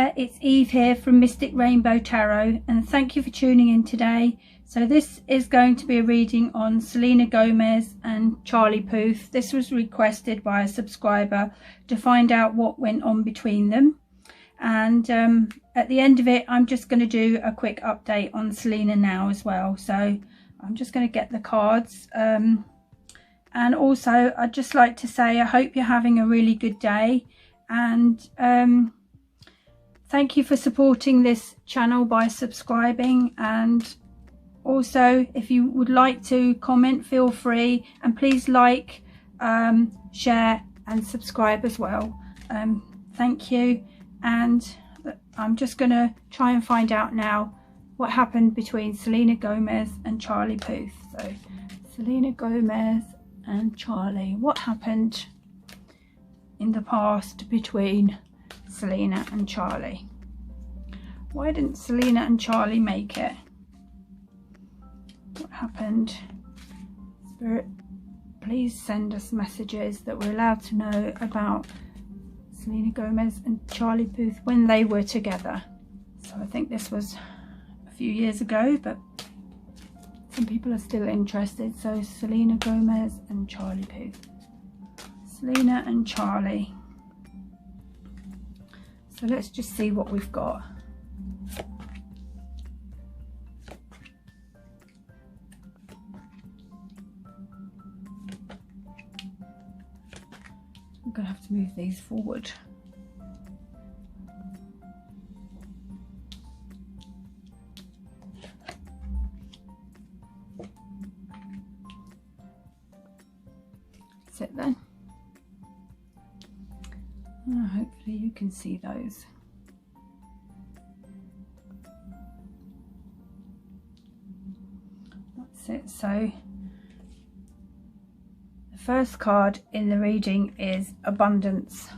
there, it's Eve here from Mystic Rainbow Tarot, and thank you for tuning in today. So this is going to be a reading on Selena Gomez and Charlie Puth. This was requested by a subscriber to find out what went on between them. And at the end of it, I'm just going to do a quick update on Selena now as well. So I'm just going to get the cards. And also, I'd just like to say I hope you're having a really good day. And thank you for supporting this channel by subscribing. And also, if you would like to comment, feel free, and please like, share and subscribe as well. Thank you. And I'm just going to try and find out now what happened between Selena Gomez and Charlie Puth. So Selena Gomez and Charlie, what happened in the past between Selena and Charlie? Why didn't Selena and Charlie make it? What happened? Spirit, please send us messages that we're allowed to know about Selena Gomez and Charlie Puth when they were together. So I think this was a few years ago, but some people are still interested. So Selena Gomez and Charlie Puth. Selena and Charlie. So let's just see what we've got. I'm going to have to move these forward. That's it then. Hopefully you can see those. That's it. So the first card in the reading is abundance,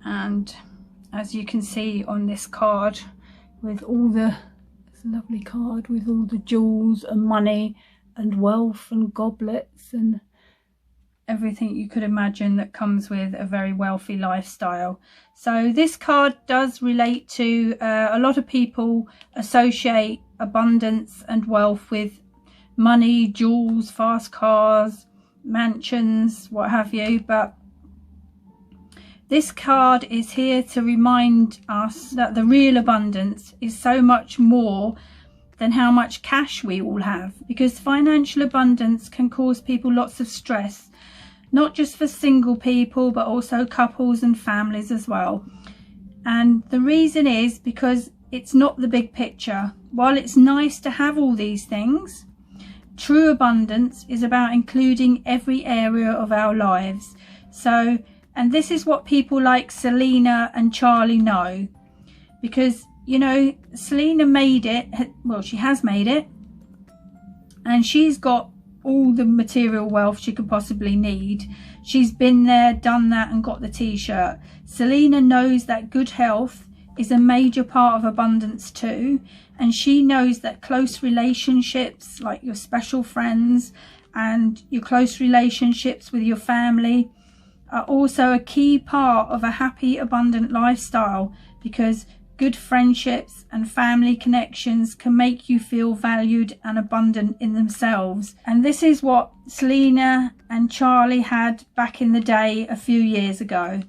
and as you can see on this card, with all the, it's a lovely card with all the jewels and money and wealth and goblets and everything you could imagine that comes with a very wealthy lifestyle. So this card does relate to a lot of people associate abundance and wealth with money, jewels, fast cars, mansions, what have you. But this card is here to remind us that the real abundance is so much more than how much cash we all have, because financial abundance can cause people lots of stress, not just for single people but also couples and families as well. And the reason is because it's not the big picture. While it's nice to have all these things, true abundance is about including every area of our lives. So, and this is what people like Selena and Charlie know, because, you know, Selena made it, well, she has made it, and she's got all the material wealth she could possibly need. She's been there, done that, and got the t-shirt. Selena knows that good health is a major part of abundance too, and she knows that close relationships, like your special friends and your close relationships with your family, are also a key part of a happy, abundant lifestyle, because good friendships and family connections can make you feel valued and abundant in themselves. And this is what Selena and Charlie had back in the day a few years ago.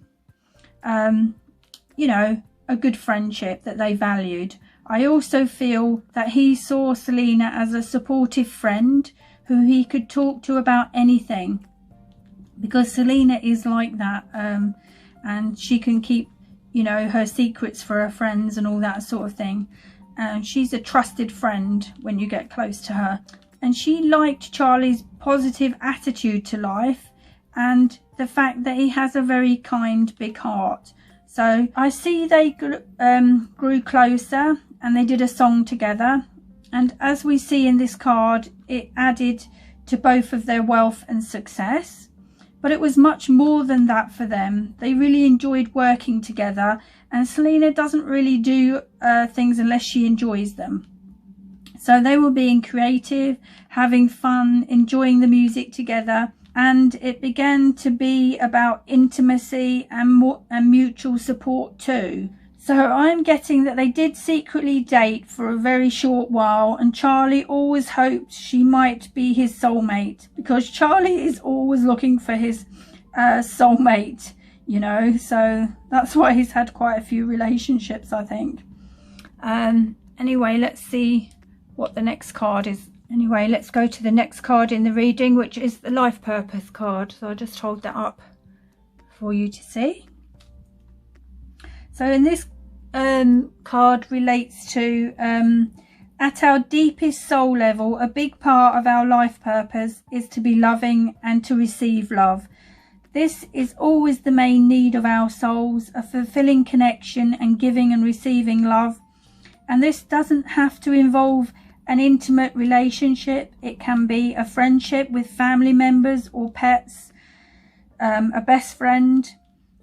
You know, a good friendship that they valued. I also feel that he saw Selena as a supportive friend who he could talk to about anything, because Selena is like that, and she can keep, you know, her secrets for her friends and all that sort of thing. And she's a trusted friend when you get close to her. And she liked Charlie's positive attitude to life and the fact that he has a very kind, big heart. So I see they grew closer and they did a song together. And as we see in this card, it added to both of their wealth and success. But it was much more than that for them. They really enjoyed working together, and Selena doesn't really do things unless she enjoys them. So they were being creative, having fun, enjoying the music together, and it began to be about intimacy and mutual support too. So I'm getting that they did secretly date for a very short while, and Charlie always hoped she might be his soulmate, because Charlie is always looking for his soulmate, you know, so that's why he's had quite a few relationships, I think. Anyway, let's see what the next card is. Anyway, let's go to the next card in the reading, which is the life purpose card. So I'll just hold that up for you to see. So in this card relates to at our deepest soul level, a big part of our life purpose is to be loving and to receive love. This is always the main need of our souls, a fulfilling connection and giving and receiving love. And this doesn't have to involve an intimate relationship. It can be a friendship with family members or pets, a best friend,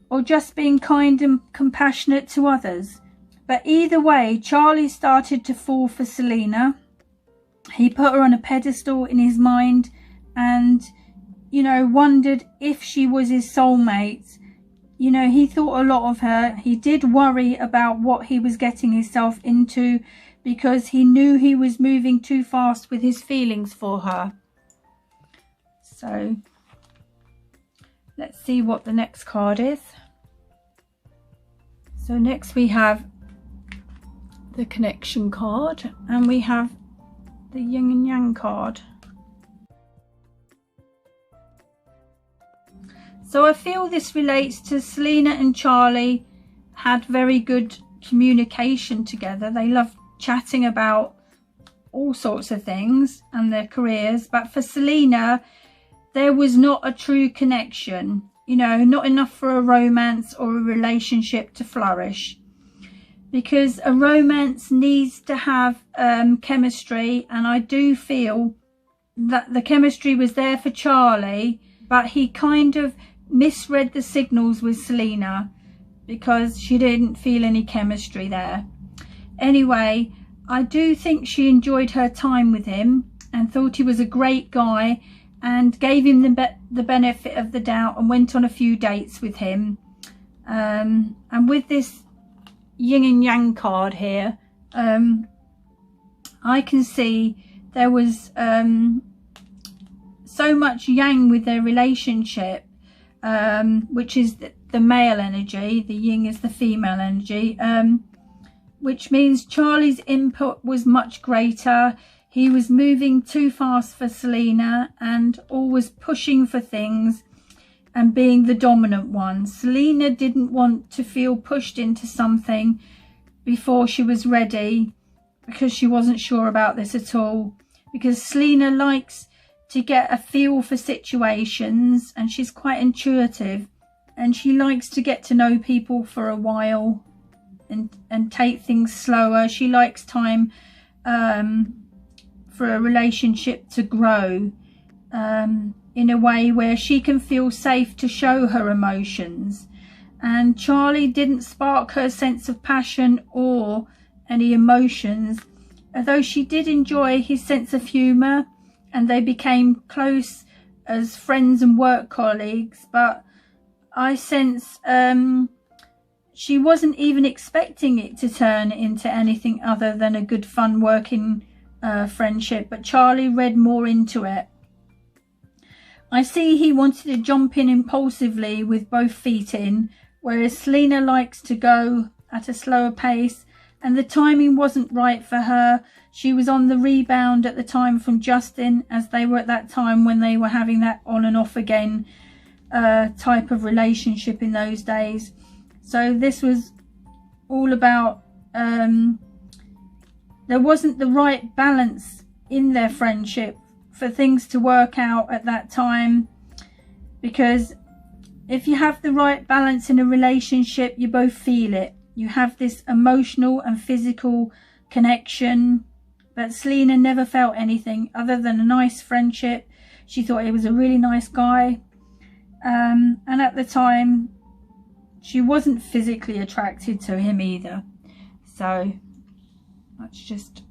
or just being kind and compassionate to others. But either way, Charlie started to fall for Selena. He put her on a pedestal in his mind and, you know, wondered if she was his soulmate. You know, he thought a lot of her. He did worry about what he was getting himself into, because he knew he was moving too fast with his feelings for her. So let's see what the next card is. So next we have the connection card, and we have the yin and yang card. So I feel this relates to Selena and Charlie had very good communication together. They loved chatting about all sorts of things and their careers. But for Selena, there was not a true connection, you know, not enough for a romance or a relationship to flourish. Because a romance needs to have chemistry, and I do feel that the chemistry was there for Charlie, but he kind of misread the signals with Selena because she didn't feel any chemistry there. Anyway, I do think she enjoyed her time with him and thought he was a great guy, and gave him the benefit of the doubt and went on a few dates with him. And with this yin and yang card here, I can see there was so much yang with their relationship, which is the male energy, the yin is the female energy, which means Charlie's input was much greater. He was moving too fast for Selena and always pushing for things and being the dominant one. Selena didn't want to feel pushed into something before she was ready, because she wasn't sure about this at all. Because Selena likes to get a feel for situations, and she's quite intuitive, and she likes to get to know people for a while and take things slower. She likes time for a relationship to grow in a way where she can feel safe to show her emotions. And Charlie didn't spark her sense of passion or any emotions, although she did enjoy his sense of humour, and they became close as friends and work colleagues. But I sense she wasn't even expecting it to turn into anything other than a good fun working friendship, but Charlie read more into it. I see he wanted to jump in impulsively with both feet in, whereas Selena likes to go at a slower pace, and the timing wasn't right for her. She was on the rebound at the time from Justin, as they were at that time when they were having that on and off again type of relationship in those days. So this was all about there wasn't the right balance in their friendship for things to work out at that time. Because if you have the right balance in a relationship, you both feel it. You have this emotional and physical connection. But Selena never felt anything other than a nice friendship. She thought he was a really nice guy. And at the time, she wasn't physically attracted to him either. So let's just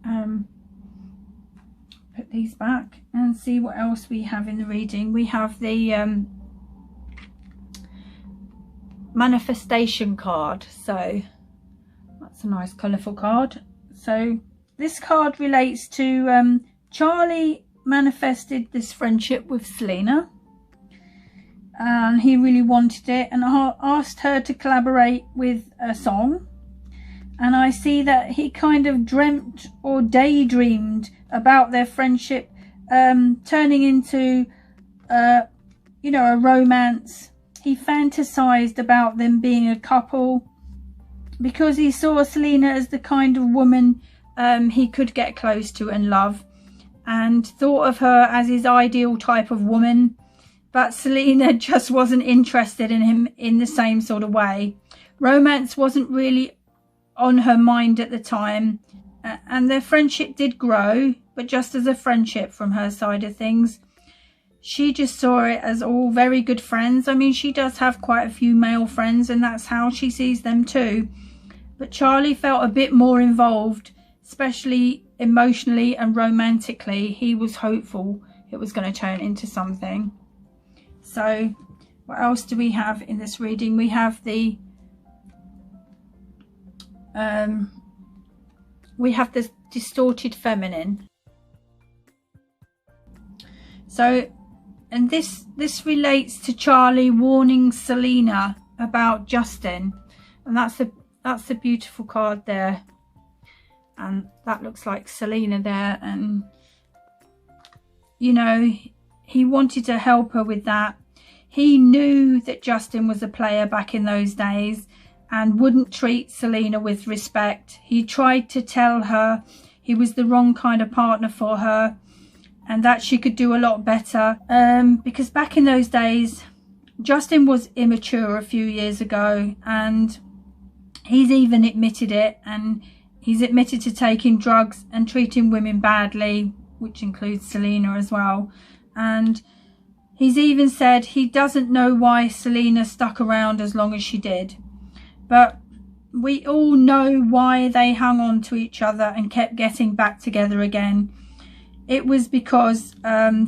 put these back and see what else we have in the reading. We have the manifestation card. So That's a nice colourful card. So this card relates to Charlie manifested this friendship with Selena, and he really wanted it, and asked her to collaborate with a song. And I see that he kind of dreamt or daydreamed about their friendship turning into you know, a romance. He fantasized about them being a couple because he saw Selena as the kind of woman he could get close to and love, and thought of her as his ideal type of woman. But Selena just wasn't interested in him in the same sort of way. Romance wasn't really on her mind at the time, and their friendship did grow, but just as a friendship from her side of things. She just saw it as all very good friends. I mean, she does have quite a few male friends, and that's how she sees them too. But Charlie felt a bit more involved, especially emotionally and romantically. He was hopeful it was going to turn into something. So what else do we have in this reading? We have the distorted feminine. So, and this relates to Charlie warning Selena about Justin, and that's a beautiful card there, and that looks like Selena there, and you know, he wanted to help her with that. He knew that Justin was a player back in those days and wouldn't treat Selena with respect. He tried to tell her he was the wrong kind of partner for her, and that she could do a lot better, because back in those days Justin was immature a few years ago, and he's even admitted it, and he's admitted to taking drugs and treating women badly, which includes Selena as well. And he's even said he doesn't know why Selena stuck around as long as she did, but we all know why they hung on to each other and kept getting back together again. It was because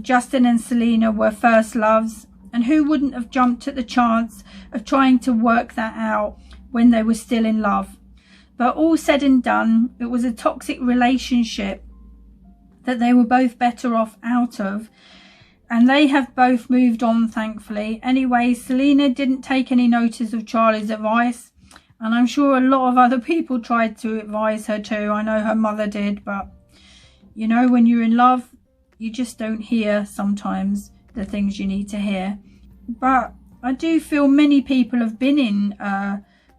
Justin and Selena were first loves, and who wouldn't have jumped at the chance of trying to work that out when they were still in love? But all said and done, it was a toxic relationship that they were both better off out of, and they have both moved on, thankfully. Anyway, Selena didn't take any notice of Charlie's advice, and I'm sure a lot of other people tried to advise her too. I know her mother did, but you know, when you're in love, you just don't hear sometimes the things you need to hear. But I do feel many people have been in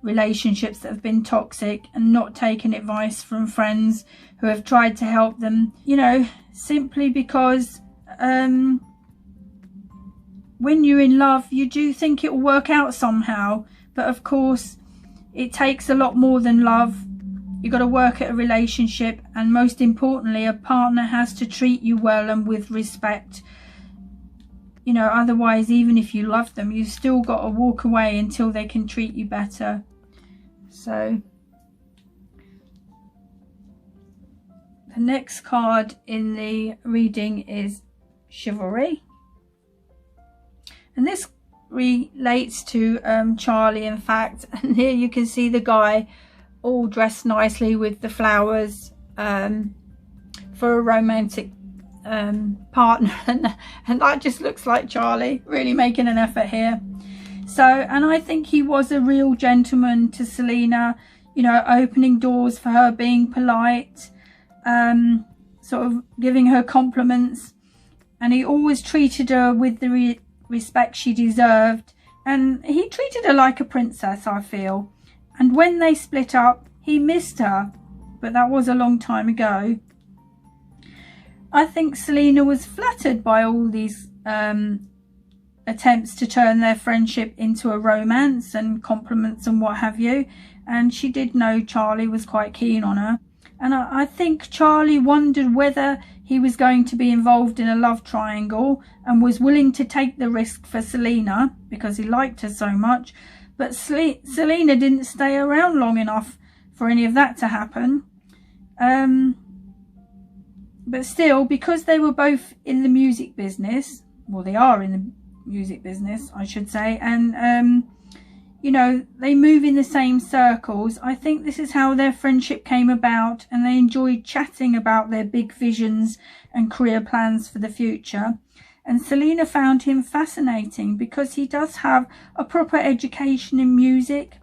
relationships that have been toxic and not taken advice from friends who have tried to help them, you know, simply because when you're in love, you do think it will work out somehow. But of course, it takes a lot more than love. You've got to work at a relationship, and most importantly, a partner has to treat you well and with respect. You know, otherwise, even if you love them, you've still got to walk away until they can treat you better. So the next card in the reading is Chivalry, and this relates to Charlie, in fact. And here you can see the guy all dressed nicely with the flowers for a romantic partner, and that just looks like Charlie really making an effort here. So, and I think he was a real gentleman to Selena, you know, opening doors for her, being polite, sort of giving her compliments, and he always treated her with the respect she deserved, and he treated her like a princess, I feel. And when they split up, he missed her, but that was a long time ago. I think Selena was flattered by all these attempts to turn their friendship into a romance and compliments and what have you, and she did know Charlie was quite keen on her. And I think Charlie wondered whether he was going to be involved in a love triangle, and was willing to take the risk for Selena because he liked her so much. But Selena didn't stay around long enough for any of that to happen. But still, because they were both in the music business, well, they are in the music business, I should say, and you know, they move in the same circles. I think this is how their friendship came about, and they enjoyed chatting about their big visions and career plans for the future. And Selena found him fascinating because he does have a proper education in music,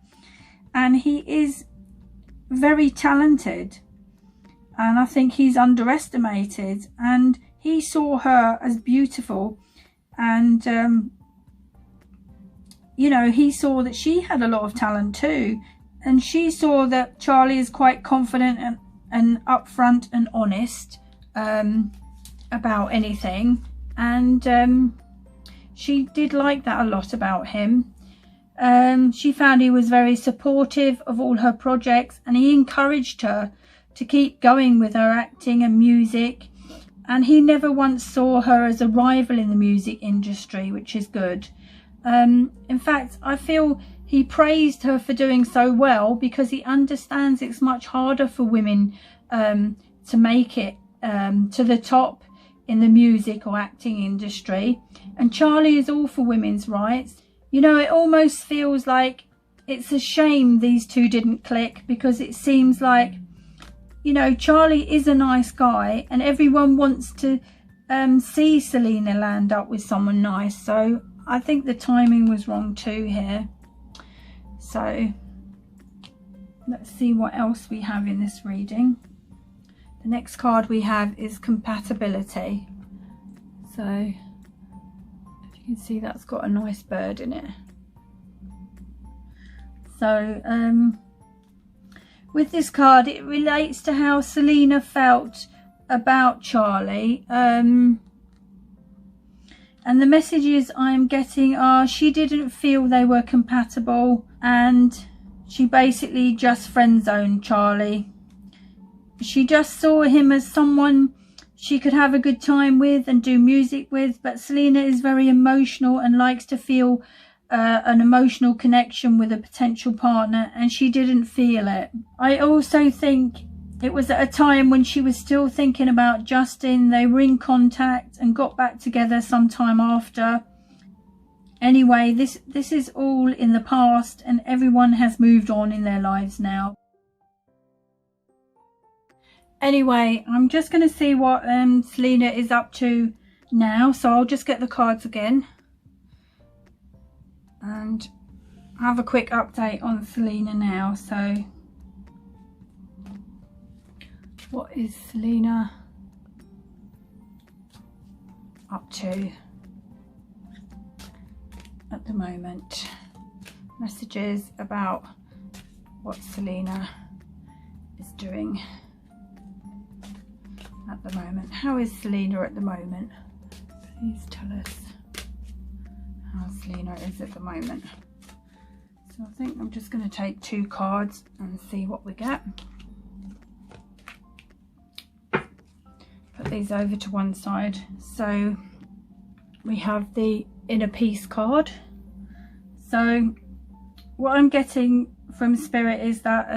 and he is very talented, and I think he's underestimated. And he saw her as beautiful, and you know, he saw that she had a lot of talent too, and she saw that Charlie is quite confident and upfront and honest about anything, and she did like that a lot about him. She found he was very supportive of all her projects, and he encouraged her to keep going with her acting and music, and he never once saw her as a rival in the music industry, which is good. In fact, I feel he praised her for doing so well because he understands it's much harder for women to make it to the top in the music or acting industry, and Charlie is all for women's rights. You know, it almost feels like it's a shame these two didn't click, because it seems like, you know, Charlie is a nice guy and everyone wants to see Selena land up with someone nice. So I think the timing was wrong too here. So let's see what else we have in this reading. The next card we have is compatibility. So if you can see, that's got a nice bird in it. So with this card, it relates to how Selena felt about Charlie. And the messages I'm getting are she didn't feel they were compatible, and she basically just friend-zoned Charlie. She just saw him as someone she could have a good time with and do music with, but Selena is very emotional and likes to feel an emotional connection with a potential partner, and she didn't feel it. I also think it was at a time when she was still thinking about Justin. They were in contact and got back together sometime after. Anyway, this is all in the past, and everyone has moved on in their lives now. Anyway, I'm just going to see what Selena is up to now, so I'll just get the cards again and have a quick update on Selena now. So what is Selena up to at the moment? Messages about what Selena is doing at the moment. How is Selena at the moment? Please tell us how Selena is at the moment. So I think I'm just going to take 2 cards and see what we get. Put these over to one side. So we have the Inner Peace card. So what I'm getting from Spirit is that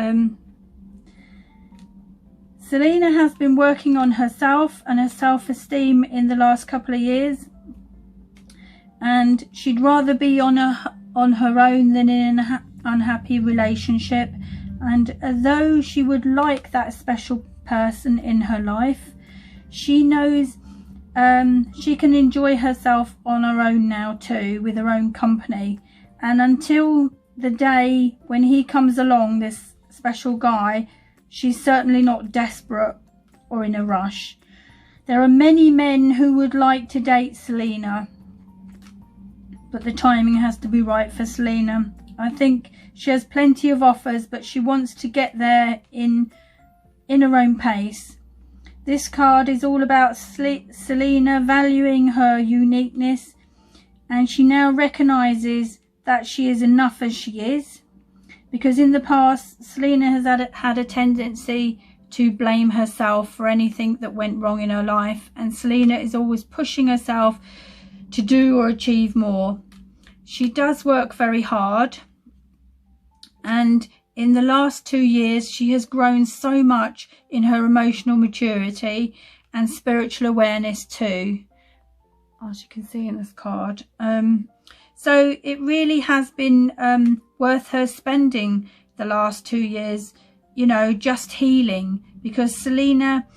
Selena has been working on herself and her self-esteem in the last couple of years, and she'd rather be on her own than in an unhappy relationship. And although she would like that special person in her life, she knows she can enjoy herself on her own now too, with her own company. And until the day when he comes along, this special guy, she's certainly not desperate or in a rush. There are many men who would like to date Selena, but the timing has to be right for Selena. I think she has plenty of offers, but she wants to get there in her own pace. This card is all about Selena valuing her uniqueness, and she now recognises that she is enough as she is. Because in the past, Selena has had a tendency to blame herself for anything that went wrong in her life, and Selena is always pushing herself to do or achieve more. She does work very hard, and in the last 2 years she has grown so much in her emotional maturity and spiritual awareness too, as you can see in this card. So it really has been worth her spending the last 2 years, you know, just healing, because Selena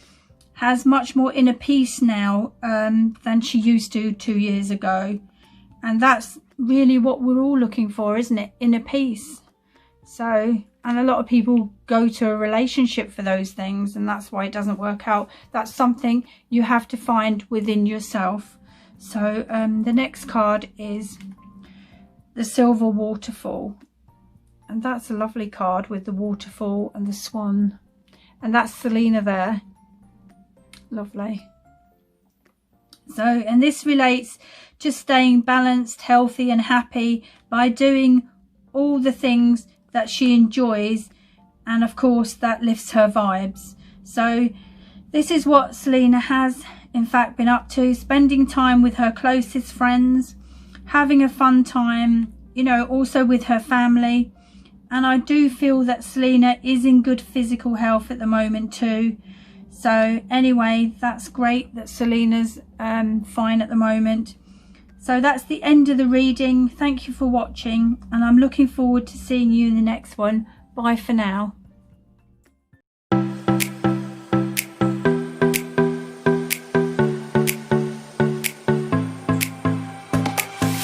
has much more inner peace now than she used to 2 years ago. And that's really what we're all looking for, isn't it? Inner peace. So, and a lot of people go to a relationship for those things, and that's why it doesn't work out. That's something you have to find within yourself. So the next card is the Silver Waterfall. And that's a lovely card with the waterfall and the swan. And that's Selena there. Lovely. So, and this relates to staying balanced, healthy and happy by doing all the things that she enjoys, and of course that lifts her vibes. So this is what Selena has in fact been up to, spending time with her closest friends, having a fun time, you know, also with her family. And I do feel that Selena is in good physical health at the moment too. So anyway, that's great that Selena's fine at the moment. So that's the end of the reading. Thank you for watching, and I'm looking forward to seeing you in the next one. Bye for now.